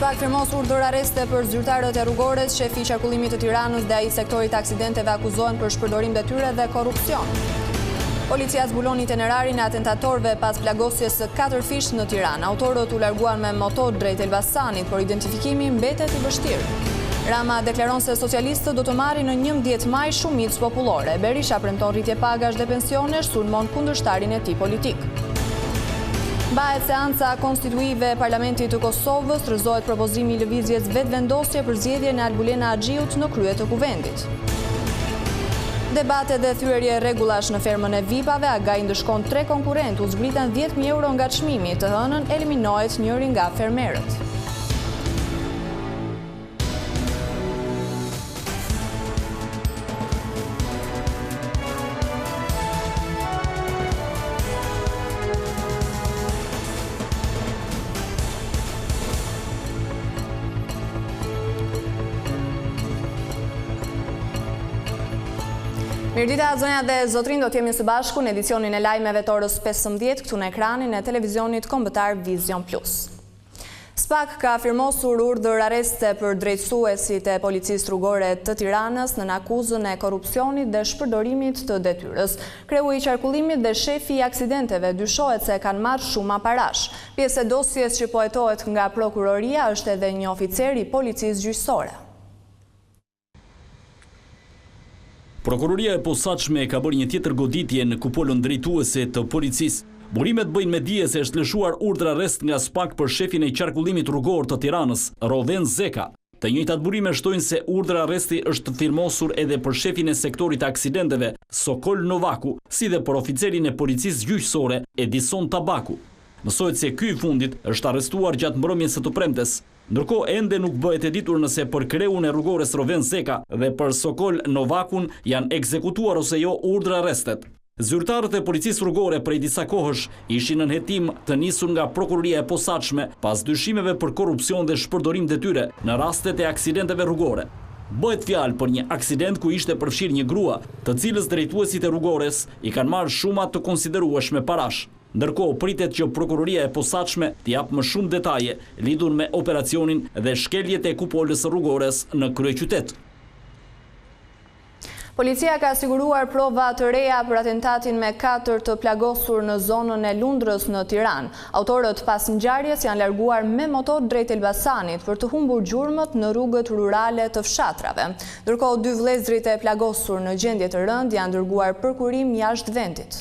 SPAK firmos urdhër areste për zyrtarët e rrugores, shefi i qarkullimit të Tiranës dhe ai i sektorit aksidenteve akuzohen për shpërdorim detyre dhe korrupsion. Policia zbulon itinerarin e atentatorëve pas plagosjes së 4 fish në Tiranë. Autorët u larguan me motor drejt Elbasanit, por identifikimi mbetet i vështirë. Rama deklaron se socialistët do të marrin në 11 maj shumicë popullore. Berisha premton rritje pagash dhe pensionesh, sulmon kundërshtarin e tij politik. Mbahet seanca konstituive e Parlamentit të Kosovës, rrëzohet propozimi i lëvizjes vetëvendosje për zgjedhjen e Albulena Axhiut në krye të kuvendit. Debate dhe thyerje rregullash në fermën e VIP-ave, Agai ndëshkon 3 konkurrent, u zbritën 10.000 euro nga çmimi, të hënën eliminohet njëri nga fermerët. Mirdita, zonja dhe zotrin, do t'jemi së bashku në edicionin e lajmeve të orës 15 këtu në ekranin e televizionit kombëtar Vision Plus. SPAK ka firmosur urdhër areste për drejtësuesit e policisë rrugore të Tiranës në akuzën e korrupsionit dhe shpërdorimit të detyrës. Kreu i qarkullimit dhe shefi i aksidenteve dyshohet se kanë marrë shuma parash. Pjesë e dosjes që po hetohet nga prokuroria është edhe një oficer i policisë gjyqësore. Prokuroria e posaçme ka bërë një tjetër goditje në kupolën drejtuese të policisë. Burimet bëjnë me dije se është lëshuar urdhër arrest nga SPAK për shefin e qarkullimit rrugor të Tiranës, Roven Zeka. Të njëjtat burime shtojnë se urdhër arresti është firmosur edhe për shefin e sektorit të aksidenteve, Sokol Novaku, si dhe për oficerin e policisë gjyqësore, Edison Tabaku. Mësohet se ky i fundit është arrestuar gjatë mbrëmjes së të premtes. Ndërkohë ende nuk bëhet e ditur nëse për kreun e rrugores Roven Zeka dhe për Sokol Novakun janë ekzekutuar ose jo urdhër arrestet. Zyrtarët e policisë rrugore prej disa kohësh ishin në hetim të nisur nga prokuroria e posaçme pas dyshimeve për korrupsion dhe shpërdorim detyre në rastet e aksidenteve rrugore. Bëhet fjalë për një aksident ku ishte përfshirë një grua, të cilës drejtuesit e rrugores i kanë marrë shuma të konsiderueshme parash. Ndërkohë pritet që prokuroria e posaçme t'i jap më shumë detaje lidhur me operacionin dhe shkeljet e kupolës rrugores në kryeqytet. Policia ka siguruar prova të reja për atentatin me 4 të plagosur në zonën e Lundrës në Tiranë. Autorët pas ngjarjes janë larguar me motor drejt Elbasanit për të humbur gjurmët në rrugët rurale të fshatrave. Ndërkohë 2 vëllezërit e plagosur në gjendje të rëndë janë dërguar për kurim jashtë vendit.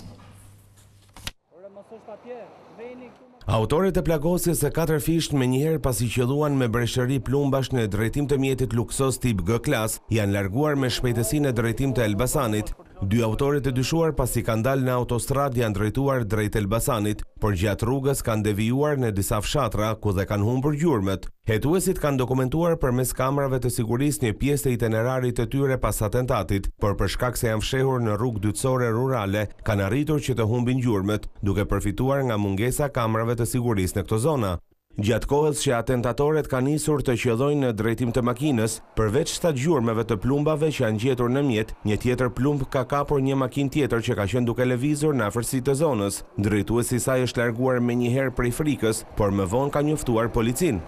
Autorët e plagosjes së 4 fisht me njëherë pasi qelluan me breshëri plumbash në drejtim të mjetit luksos tip G-klas, janë larguar me shpejtësi në drejtim të Elbasanit. 2 autorët e dyshuar pasi kanë dalë në autostrad janë drejtuar drejt Elbasanit, por gjatë rrugës kanë devijuar në disa fshatra ku dhe kanë humbur gjurmët. Hetuesit kanë dokumentuar përmes kamerave të sigurisë një pjesë të itinerarit të tyre pas atentatit, por për shkak se janë fshehur në rrugë dytësore rurale, kanë arritur që të humbin gjurmët, duke përfituar nga mungesa kamerave të sigurisë në këto zona. Gjatë kohës që atentatorët kanë nisur të qellojnë në drejtim të makinës, përveç 7 gjurmëve të plumbave që janë gjetur në mjet, një tjetër plumb ka kapur një makinë tjetër që ka qenë duke lëvizur në afërsi të zonës. Drejtuesi i saj është larguar menjëherë prej frikës, por më vonë ka njoftuar policinë.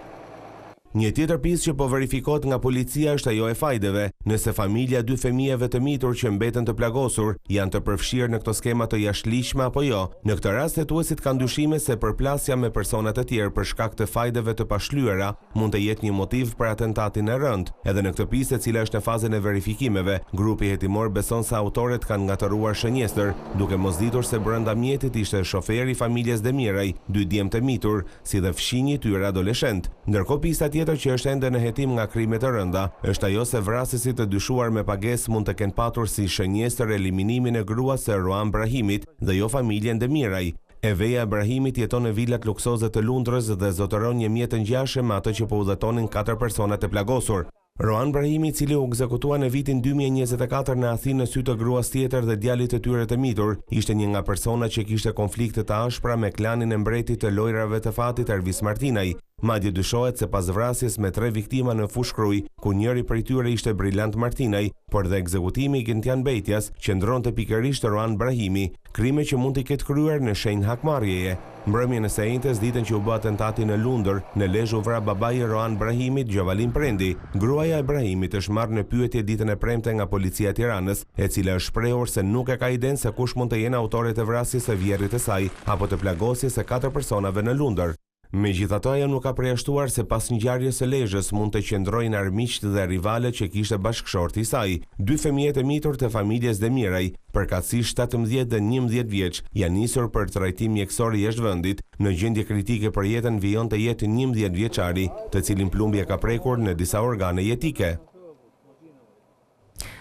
Një tjetër pjesë që po verifikohet nga policia është ajo e fajdeve, nëse familja 2 fëmijëve të mitur që mbeten të plagosur janë të përfshirë në këto skema të jashtëligjshme apo jo. Në këtë rast hetuesit kanë dyshime se përplasja me persona të tjerë për shkak të fajdeve të pashlyera mund të jetë një motiv për atentatin e rënd. Edhe në këtë pjesë, e cila është në fazën e verifikimeve, grupi hetimor beson se autorët kanë ngatëruar shënjestër, duke mos ditur se brenda mjetit ishte shoferi i familjes Demiraj, 2 djemë të mitur, si dhe fshinji i tyre adoleshent. Ndërkohë pista tjetër që është ende në hetim nga krime të rënda është ajo se vrasësit të dyshuar me pagesë mund të kenë patur si shënjestër eliminimin e gruas së Roan Brahimit dhe jo familjen Demiraj. Eveja Brahimit jeton në vilat luksoze të Lundrës dhe zotëron një mjet të ngjashëm me atë që po udhëtonin 4 personat e plagosur. Roan Brahimi, i cili u ekzekutua në vitin 2024 në Athinë në sy të gruas tjetër dhe djalit të tyre të mitur, ishte një nga personat që kishte konflikte të ashpra me klanin e mbretit të lojrave të fatit Ervis Martinaj. Madje dyshohet se pas vrasjes me 3 viktima në Fushkruj, ku njëri prej tyre ishte Brillant Martinaj, por dhe ekzekutimi i Gentian Bejtjas qëndronte pikërisht Roan Brahimi, krime që mund t'i ketë kryer në shenjë hakmarrjeje. Mbrëmjen e së njëjtës ditën që u bë atentati në Lundër, në Lezhë u vra babai i Roan Brahimit, Gjovalin Prendi. Gruaja e Brahimit është marrë në pyetje ditën e premte nga policia e Tiranës, e cila është shprehur se nuk e ka idenë se kush mund të jenë autorët e vrasjes së vjerrit të saj apo të plagosjes së 4 personave në Lundër. Megjithatë, ajo nuk ka përjashtuar se pas ngjarjes së Lezhës mund të qëndrojnë armiqt dhe rivalet që kishte bashkëshorti i saj. 2 fëmijët e mitur të familjes Demiraj, përkatësisht 17 dhe 11 vjeç, janë nisur për trajtim mjekësor jashtë vendit. Në gjendje kritike për jetën vijon të jetë 11 vjeçari, të cilin plumbi e ka prekur në disa organe jetike.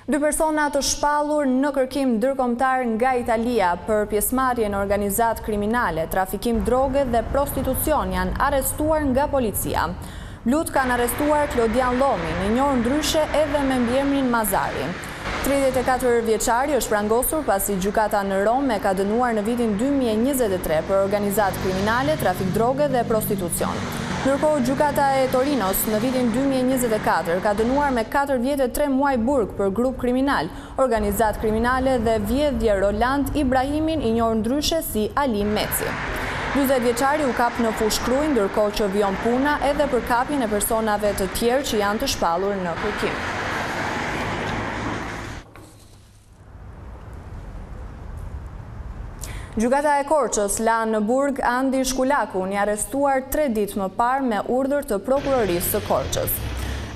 2 persona të shpallur në kërkim ndërkombëtar nga Italia për pjesëmarrje në organizatë kriminale, trafikim droge dhe prostitucion janë arrestuar nga policia. Blut kanë arrestuar Klodian Lomin, i njohur ndryshe edhe me mbiemrin Mazari. 34 vjeçari është prangosur pasi gjykata në Rom e ka dënuar në vitin 2023 për organizatë kriminale, trafik droge dhe prostitucion. Ndërkohë, gjykata e Torinos në vitin 2024 ka dënuar me 4 vjet e 3 muaj burg për grup kriminal, organizatë kriminale dhe vjedhje Roland Ibrahimin, i njohur ndryshe si Ali Meci. 40 vjeçari u kap në fushë Krujë, ndërkohë që vijon puna edhe për kapjen e personave të tjerë që janë të shpallur në kërkim. Gjykata e Korçës la në burg Andi Shkulakun, i arrestuar 3 ditë më parë me urdhër të prokurorisë së Korçës.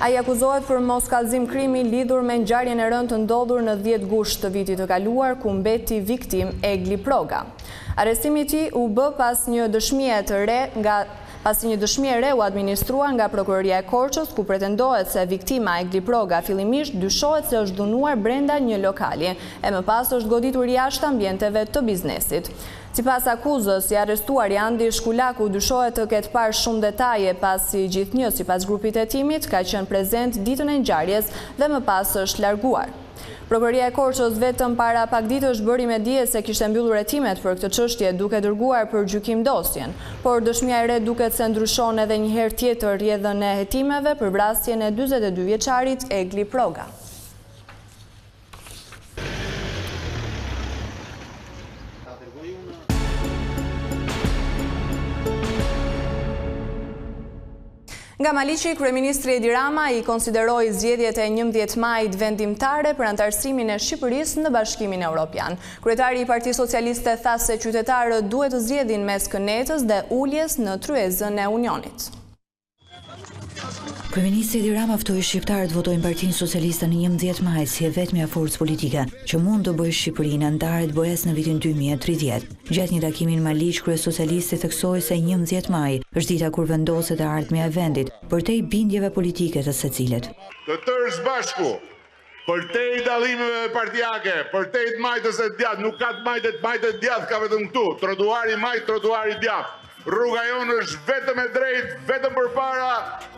Ai akuzohet për moskallëzim krimi lidhur me ngjarjen e rëndë të ndodhur në 10 gusht të vitit të kaluar, ku mbeti viktim Egli Proga. Arrestimi i tij u bë pas një dëshmie e re u administruar nga prokuroria e Korçës, ku pretendohet se viktima Egli Proga fillimisht dyshohet se është dhunuar brenda një lokali, e më pas është goditur jashtë ambienteve të biznesit. Sipas akuzës, i arrestuari Andi Shkulaku dyshohet të ketë parë shumë detaje pasi gjithnjë sipas grupit e timit ka qenë prezent ditën e ngjarjes dhe më pas është larguar. Prokuroria e Korçës vetëm para pak ditësh bëri me dije se kishte mbyllur hetimet për këtë çështje duke dërguar për gjykim dosjen, por dëshmia e re duket se ndryshon edhe një herë tjetër rrjedhën e hetimeve për vrasjen e 42 vjeçarit Egli Proga. Nga Maliqi, kryeministri Edi Rama i konsideroi zgjedhjet e 11 majit vendimtare për antarësimin e Shqipërisë në Bashkimin Evropian. Kryetari i Partisë Socialiste tha se qytetarët duhet të zgjedhin mes kënetës dhe uljes në tryezën e Unionit. Kryeministri Edi Rama ftoi shqiptarët votojnë Partinë Socialiste në 11 maj si e vetmja forcë politike që mund të bëjë Shqipërinë anëtare të BE-s në vitin 2030. Gjatë një takimi në Maliq, kryesocialisti theksoi se 11 maj është dita kur vendoset e ardhmja e vendit, përtej bindjeve politike të secilit. Të tërë së bashku, përtej dallimeve partijake, përtej të majtës e djathtë, nuk ka të majtë djathtë ka vetëm këtu, trotuari majtë, trotuari djathtë. Rruga jonë është vetëm e drejtë, vetëm përpara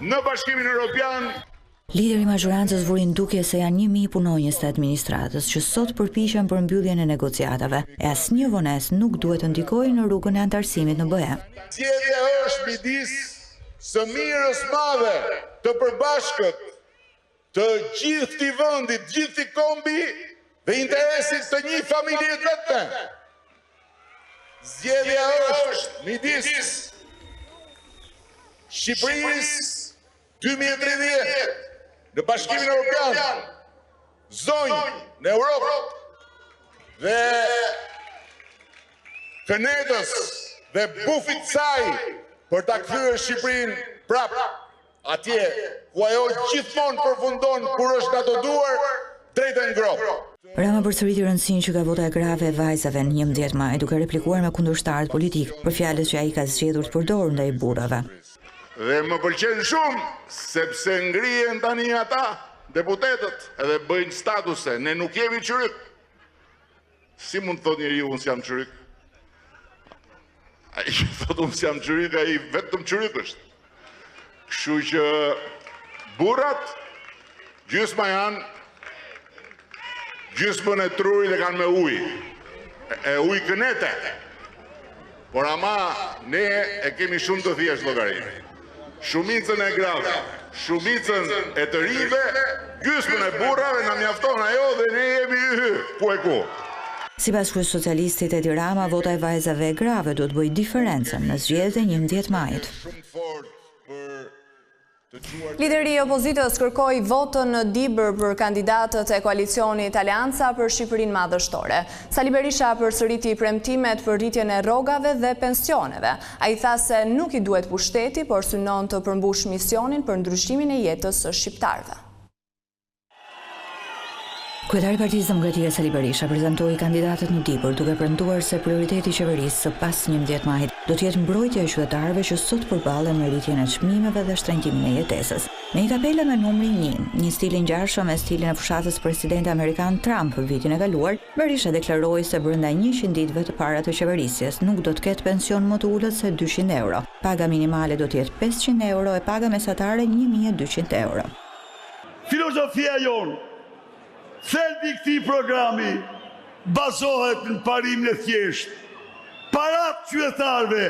në Bashkimin Evropian. Lideri i majorancës vuri ndukje se janë 1000 punonjës të administratës që sot përpiqen për mbylljen e negociatave, e asnjë vonesë nuk duhet të ndikojë në rrugën e antarësimit në BE. Zgjedhja është midis së mirës madhe të përbashkët të gjithë këtij vendi, gjithë këtij kombi dhe interesit të një familje të vetme. Zgjedhja është midis Shqipërisë 2030 në Bashkimin Evropian, zonjë në Europë dhe kënetës dhe bufit saj për ta kthyer Shqipërinë prapë atje ku ajo gjithmonë përfundon kur është gatuar drejt e ngrohtë. Rama përsëriti rëndësinë që ka vota e grave e vajzave në 11 maj, duke replikuar me kundërshtarët politik për fjalët që ai ka zgjedhur të përdorë ndaj burrave. Dhe më pëlqen shumë sepse ngrihen tani ata deputetët edhe bëjnë statuse, ne nuk jemi çyryk. Si mund të thotë njeriu unë jam çyryk? Ai thotë unë jam çyryk, ai vetëm çyryk është. Kështu që burrat gjysma janë gjysmën e trurit e kanë me ujë, e ujë kënete. Por ama ne e kemi shumë të thjeshtë llogarinë. Shumicën e grave, shumicën e të rive, gjysmën e burrave na mjafton ajo dhe ne jemi ku e ku. Sipas kryeministrit socialistit Edi Rama, vota e vajzave grave do të bëjë diferencën në zgjedhjen e 11 majit. Lideri i opozitës kërkoi votën në Dibër për kandidatët e koalicionit Aleanca për Shqipërinë Madhështore. Sali Berisha përsëriti premtimet për rritjen e rrogave dhe pensioneve. Ai tha se nuk i duhet pushteti, por synon të përmbush misionin për ndryshimin e jetës së shqiptarëve. Kryetari i Partisë Demokratike Sali Berisha prezantoi kandidatët në Dibër, duke premtuar se prioriteti i qeverisë së pas 11 majit do të jetë mbrojtja e qytetarëve që sot përballen me rritjen e çmimeve dhe shtrëngimin e jetesës. Me një tabelë me numrin 1, një stil i ngjashëm me stilin e fushatës presidenti amerikan Trump vitin e kaluar, Berisha deklaroi se brenda 100 ditëve të para të qeverisjes nuk do të ketë pension më të ulët se 200 euro. Paga minimale do të jetë 500 euro e paga mesatare 1200 euro. Filozofia jonë, thelbi këtij programi bazohet në parimin e thjeshtë. Parat qytetarëve.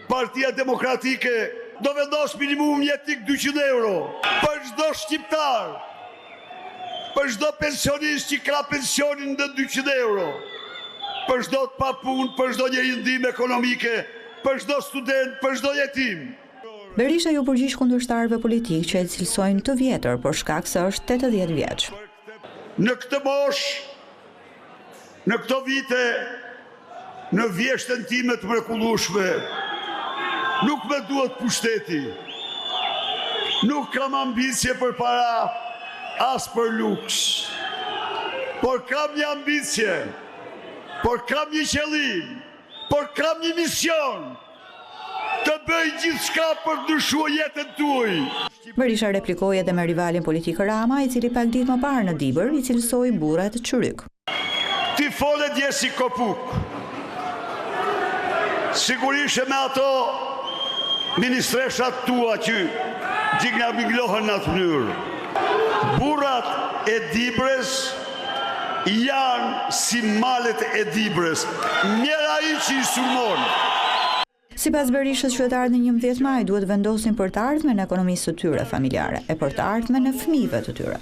Partia Demokratike do vendos minimum jetik 200 euro për çdo shqiptar, për çdo pensionist që ka pensionin në 200 euro, për çdo të papunë, për çdo njeri në ndihmë ekonomike, për çdo student, për çdo jetim. Berisha ju përgjigj kundërshtarëve politik që e cilësojnë të vjetër për shkak se është 80 vjeç. Në këtë moshë, në këto vite, në vjeshtën time të mrekullueshme, nuk më duhet pushteti. Nuk kam ambicie për para, as për luks. Por kam një ambicie, por kam një qëllim, por kam një mision. Të bëj gjithçka për të ndryshuar jetën tuaj. Berisha replikoi edhe me rivalin politik Rama, i cili pak ditë më parë në Dibër i cilësoi burrat të çyryk. Ti fole dje si kopuk. Sigurisht me ato ministreshat tua që gjigna miglohen në atë mënyrë. Burrat e Dibrës janë si malet e Dibrës. Njëra i që i sulmon. Sipas Berishës, qytetarët në 11 maj duhet vendosin për të ardhmen në ekonomisë së tyre familjare e për të ardhmen në fëmijëve të tyre.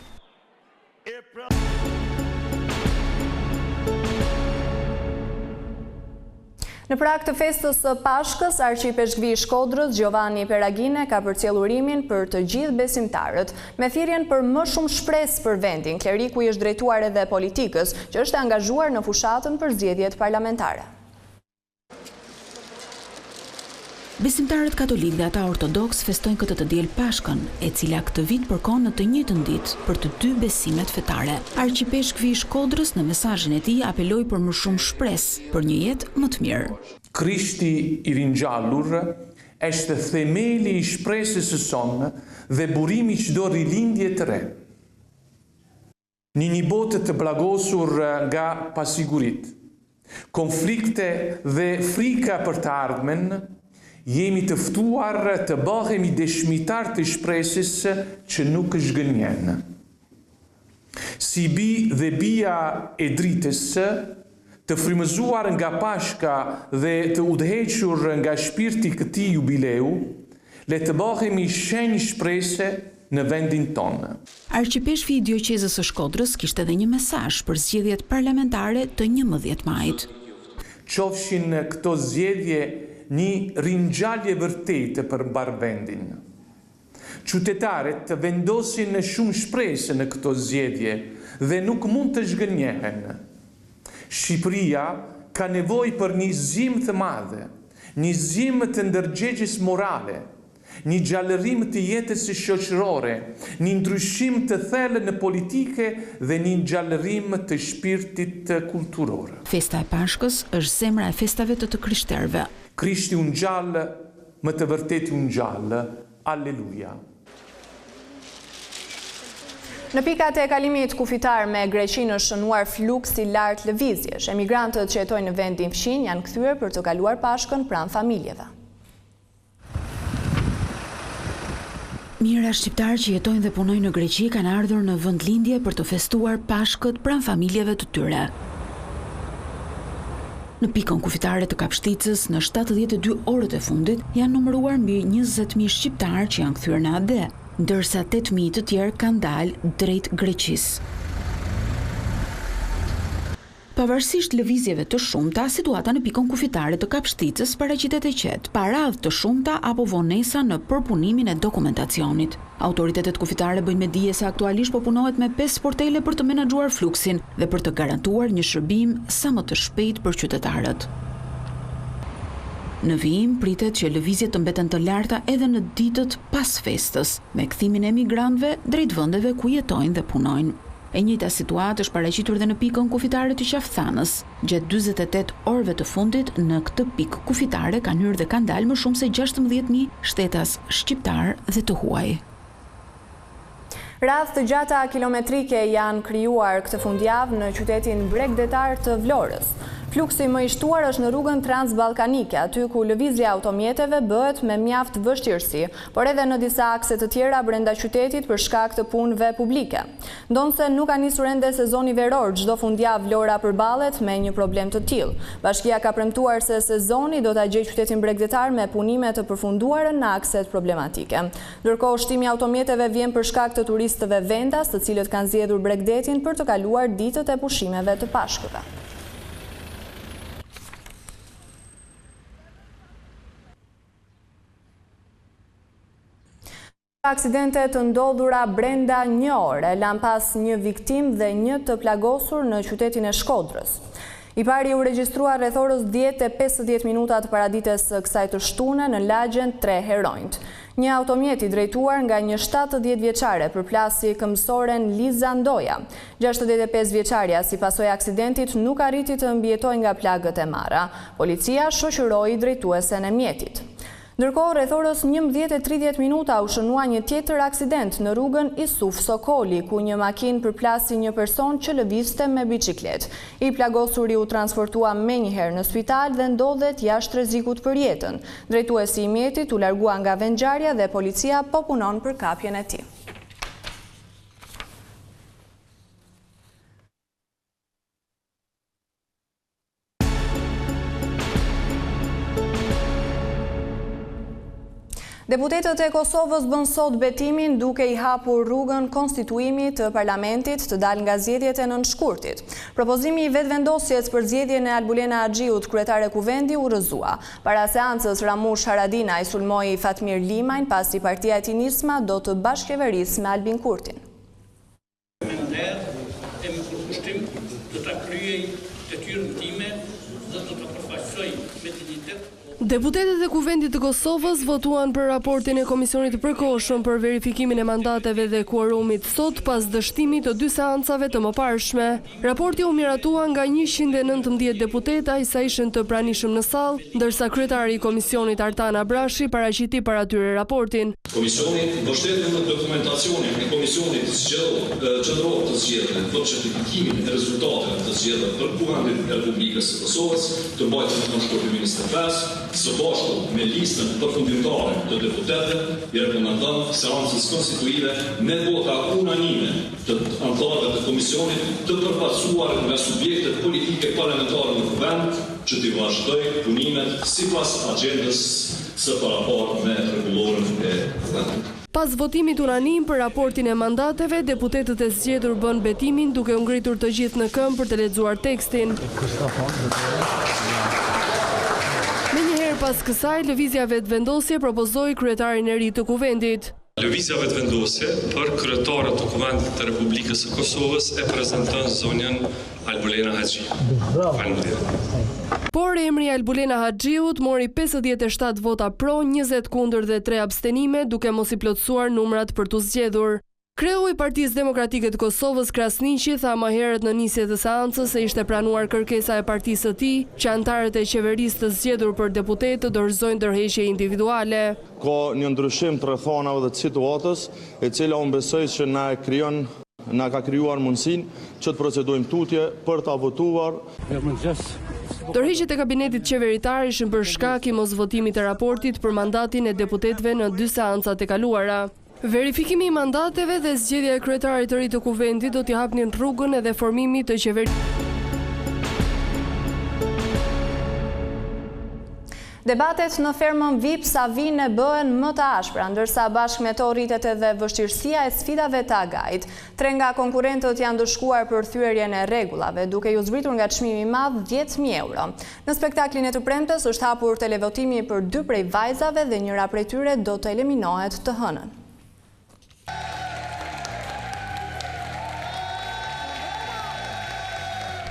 Në prag të festës së Pashkës, Arqipeshkvi i Shkodrës, Giovanni Peragine, ka përcjellur urimin për të gjithë besimtarët, me thirrjen për më shumë shpresë për vendin. Kleriku i është drejtuar edhe politikës, që është angazhuar në fushatën për zgjedhjet parlamentare. Besimtarët katolik dhe ata ortodoks festojnë këtë të diel Pashkën, e cila këtë vit përkon në të njëjtën ditë për të dy besimet fetare. Arqipeshkvi i Shkodrës në mesazhin e tij apeloi për më shumë shpresë për një jetë më të mirë. Krishti i ringjallur është themeli i shpresës së sonë dhe burimi i çdo rilindje të re. Në një botë të blagosur nga pasiguritë, konflikte dhe frika për të ardhmen, jemi të ftuar të bëhemi dëshmitar të shpresës që nuk zhgënjen. Si bi dhe bia e dritës, të frymëzuar nga Pashka dhe të udhëhequr nga shpirti këtij jubileu, le të bëhemi shenjë shprese në vendin tonë. Arqipeshkvi i Dioqezës së Shkodrës kishte edhe një mesazh për zgjedhjet parlamentare të 11 majit. Qofshin këto zgjedhje një ringjallje vërtete për mbar vendin. Qytetarët të vendosin shumë shpresë në këto zgjedhje dhe nuk mund të zhgënjehen. Shqipëria ka nevojë për një zim të madhe, një zim të ndërgjegjës morale, një gjallërim të jetës shoqërore, një ndryshim të thellë në politike dhe një gjallërim të shpirtit kulturor. Festa e Pashkës është zemra e festave të krishterëve. Krishti u ngjall, më të vërtetë u ngjall. Alleluja. Në pikat e kalimit kufitar me Greqinë është shënuar fluks i lartë lëvizjesh. Emigrantët që jetojnë në vendin fshin janë kthyer për të kaluar Pashkën pranë familjeve. Mijëra shqiptarë që jetojnë dhe punojnë në Greqi kanë ardhur në vendlindje për të festuar Pashkët pranë familjeve të tyre. Në pikën kufitare të Kapshticës, në 72 orët e fundit, janë numëruar mbi 20.000 shqiptarë që janë kthyer në AD, ndërsa 8.000 të tjerë kanë dalë drejt Greqisë. Pavarësisht lëvizjeve të shumta, situata në pikën kufitare të Kapshticës paraqitet e qetë, pa radhë të shumta apo vonesa në përpunimin e dokumentacionit. Autoritetet kufitare bëjnë me dije se aktualisht po punohet me 5 sportele për të menaxhuar fluksin dhe për të garantuar një shërbim sa më të shpejt për qytetarët. Në vijim pritet që lëvizjet të mbeten të larta edhe në ditët pas festës, me kthimin e emigrantëve drejt vendeve ku jetojnë dhe punojnë. E njëjta situatë është paraqitur dhe në pikën kufitare të Qafthanës. Gjatë 48 orëve të fundit në këtë pikë kufitare kanë hyrë dhe kanë dalë më shumë se 16.000 shtetas shqiptar dhe të huaj. Radhë të gjata kilometrike janë krijuar këtë fundjavë në qytetin bregdetar të Vlorës. Fluksi më i shtuar është në rrugën transballkanike, aty ku lëvizja automjeteve bëhet me mjaft vështirësi, por edhe në disa akse të tjera brenda qytetit për shkak të punëve publike. Ndonse nuk ka nisur ende sezoni veror, çdo fundjavë Vlora përballet me një problem të tillë. Bashkia ka premtuar se sezoni do ta gjejë qytetin bregdetar me punime të përfunduara në akset problematike. Ndërkohë, shtimi i automjeteve vjen për shkak të turistëve vendas, të cilët kanë zgjedhur Bregdetin për të kaluar ditët e pushimeve të Pashkëve. Aksidente të ndodhura brenda një ore, lan pas një viktim dhe një të plagosur në qytetin e Shkodrës. I pari u regjistrua rreth orës 10:50 minuta të paradites së kësaj të shtune në lagjen 3 Heronjt. Një automjet i drejtuar nga një 70 vjeçare përplasi këmbësoren Liza Ndoja. 65 vjeçaria si pasojë e aksidentit nuk arriti të mbijetojë nga plagët e marra. Policia shoqëroi drejtuesen e mjetit. Ndërkohë, rreth orës 11:30 minuta u shënua një tjetër aksident në rrugën Isuf Sokoli, ku një makinë përplasi një person që lëvizte me biçikletë. I plagosuri u transportua menjëherë në spital dhe ndodhet jashtë rrezikut për jetën. Drejtuesi i mjetit u largua nga vendngjarja dhe policia po punon për kapjen e tij. Deputetët e Kosovës bën sot betimin duke i hapur rrugën konstituimit të parlamentit të dalë nga zgjedhjet e nënshkurtit. Propozimi i vetëvendosjes për zgjedhjen e Albulena Haxhiut, kryetare kuvendi, u rrëzua. Para seancës, Ramush Haradinaj sulmoi Fatmir Limajn, pasi partia e tij Nisma do të bashkëqeverisë me Albin Kurtin. Me nder e me përkushtim të ta kryej detyrën time dhe do të përfaqësoj me dinjitet. Deputetët e Kuvendit të Kosovës votuan për raportin e Komisionit të Përkohshëm për verifikimin e mandateve dhe kuorumit sot pas dështimit të 2 seancave të mëparshme. Raporti u miratua nga 119 deputeta, sa ishin të pranishëm në sallë, ndërsa kryetari i Komisionit Artan Abrashi paraqiti para tyre raportin. Komisioni mbështetur në dokumentacionin e Komisionit qendror të zgjedhjeve për certifikimin e rezultateve të zgjedhjeve për Kuvendin e Republikës së Kosovës, të mbajtur në nënshkurtimin 25, së bashku me listën përfundimtare të deputetëve, i rekomandon seancës konstitutive me vota unanime të anëtarëve të komisionit të përfaqësuar nga subjektet politike parlamentare në Kuvend që të vazhdojë punimet sipas agjendës së paraparë me rregullorën e Kuvendit. Pas votimit unanim për raportin e mandateve, deputetët e zgjedhur bën betimin duke u ngritur të gjithë në këmbë për të lexuar tekstin. Pas kësaj, lëvizja vetëvendosje propozoi kryetarin e ri të Kuvendit. Lëvizja vetëvendosje për kryetarët të Kuvendit të Republikës së Kosovës e prezanton zonjën Albulena Haxhiu. Por emri Albulena Haxhiut mori 57 vota pro, 20 kundër dhe 3 abstenime, duke mos i plotësuar numrat për tu zgjedhur. Kreu i Partisë Demokratike të Kosovës, Krasniqi, tha më herët në nisje të seancës se ishte pranuar kërkesa e partisë së tij që anëtarët e qeverisë të zgjedhur për deputet të dorëzojnë ndërheqje individuale. Ka një ndryshim të rrethonave dhe të situatës, e cila unë besoj që na ka krijuar mundësinë që të procedojmë tutje për ta votuar. Ndërheqjet e kabinetit qeveritar ishin për shkak i mosvotimit të raportit për mandatin e deputetëve në 2 seancat e kaluara. Verifikimi i mandateve dhe zgjedhja e kryetarit të ri të Kuvendit do t'i hapnin rrugën edhe formimit të qeverisë. Debatet në fermën VIP Savine bëhen më të ashpra, ndërsa bashkë me to rritet edhe vështirësia e sfidave të agajit. 3 nga konkurrentët janë dëshkuar për thyerjen e rregullave, duke ju zbritur nga çmimi i madh 10.000 euro. Në spektaklin e të premtes është hapur televotimi për 2 prej vajzave dhe njëra prej tyre do të eliminohet të hënën.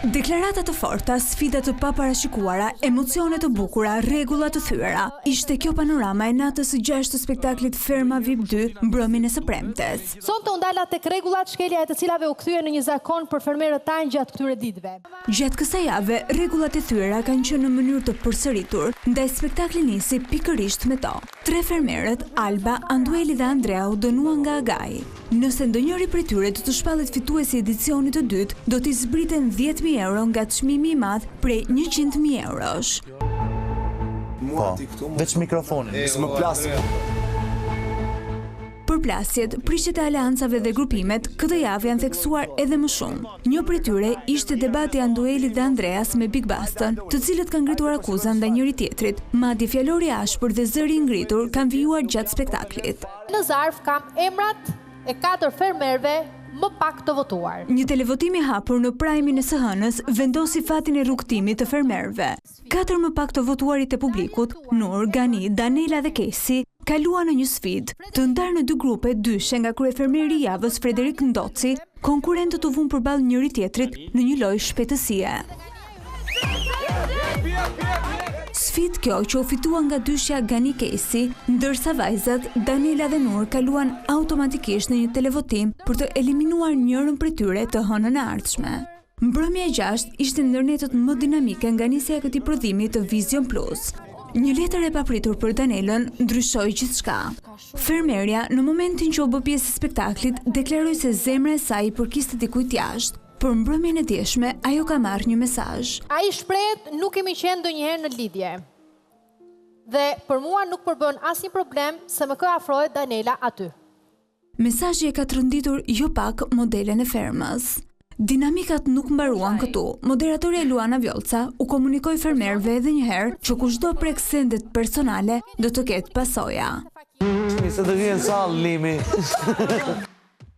Deklarata të forta, sfida të paparashikuara, emocione të bukura, rregulla të thyera. Ishte kjo panorama e natës së 6 të spektaklit Ferma VIP 2, mbrëmjen e së premtes. Sonte u ndala tek rregullat, shkelja e të cilave u kthye në një zakon për fermerët tanë gjatë këtyre ditëve. Gjatë kësaj jave, rregullat e thyera kanë qenë në mënyrë të përsëritur, ndaj spektakli nisi pikërisht me to. 3 fermerët, Alba, Andueli dhe Andrea, u dënuan nga agaji. Nëse ndonjëri prej tyre do të shpallet fituesi i edicionit të dytë, do t'i zbriten 10.000 euro nga çmimi i madh prej 100.000 eurosh. Veç mikrofonin, s'më plas. Përplasjet, prishet e aleancave dhe grupimet, këtë javë janë theksuar edhe më shumë. Një prej tyre ishte debati Andueli dhe Andreas me Big Baston, të cilët kanë ngritur akuzën ndaj njëri tjetrit. Madje fjalori i ashpër dhe zëri i ngritur kanë vijuar gjatë spektaklit. Në zarf kam emrat e 4 fermerëve më pak të votuar. Një televotim i hapur në prajmin e së hënës vendosi fatin e rrugtimit të fermerëve. 4 më pak të votuarit e publikut, Nur, Gani, Danela dhe Kesi, kaluan në një sfidë. Të ndarë në 2 grupe, dyshe nga kryefermeri i javës Frederik Ndoci, konkurrentët u vunë përballë njëri tjetrit në një lojë shpejtësie. Sfidë kjo që u fitua nga dyshja Gani Kesi, ndërsa vajzat Danela dhe Nur kaluan automatikisht në një televotim për të eliminuar njërën prej tyre të hënën e ardhshme. Mbrëmja e 6 ishte ndërnetët më dinamike nga nisja e këtij prodhimi të Vision Plus. Një letër e papritur për Danelën ndryshoi gjithçka. Fermerja, në momentin që u bë pjesë e spektaklit, deklaroi se zemra e saj i përkiste dikujt jashtë. Për mbrëmjen e djeshme, ajo ka marrë një mesazh. Ai shprehet nuk kemi qenë ndonjëherë në lidhje. Dhe për mua nuk përbën asnjë problem se më ka afrohet Danela aty. Mesazhi e ka trënditur jo pak modelen e fermës. Dinamikat nuk mbaruan këtu. Moderatorja Luana Vjolca u komunikoi fermerëve edhe një herë që kushdo prek sendet personale do të ketë pasoja. Se të vjen sallë limi.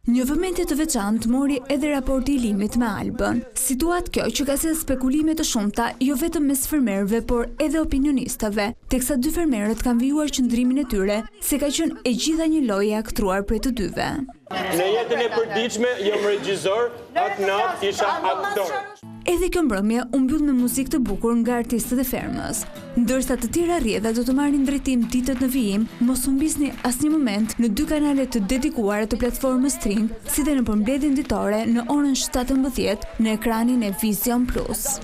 Një vëmendje të veçantë mori edhe raporti i limit me Albën. Situatë kjo që ka sjellë spekulime të shumta jo vetëm mes fermerëve, por edhe opinionistëve, teksa 2 fermerët kanë vijuar qëndrimin e tyre se ka qenë e gjitha një lojë e aktruar prej të dyve. Në jetën e përditshme jam regjisor, atë natë isha aktor. Edhe kjo mbrëmje u mbyll me muzikë të bukur nga artistët e fermës. Ndërsa të tjera rrjedha do të marrin drejtim ditët në vijim, mos u mbisni asnjë moment në 2 kanalet të dedikuara të platformës String, si dhe në përmbledhjen ditore në orën 17 në ekranin e Vision Plus.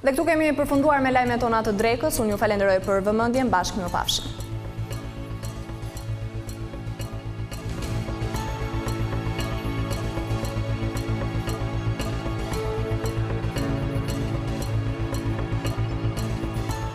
Dhe këtu kemi përfunduar me lajmet tona të drekës, unë ju falenderoj për vëmendjen, bashkë mirupafshim.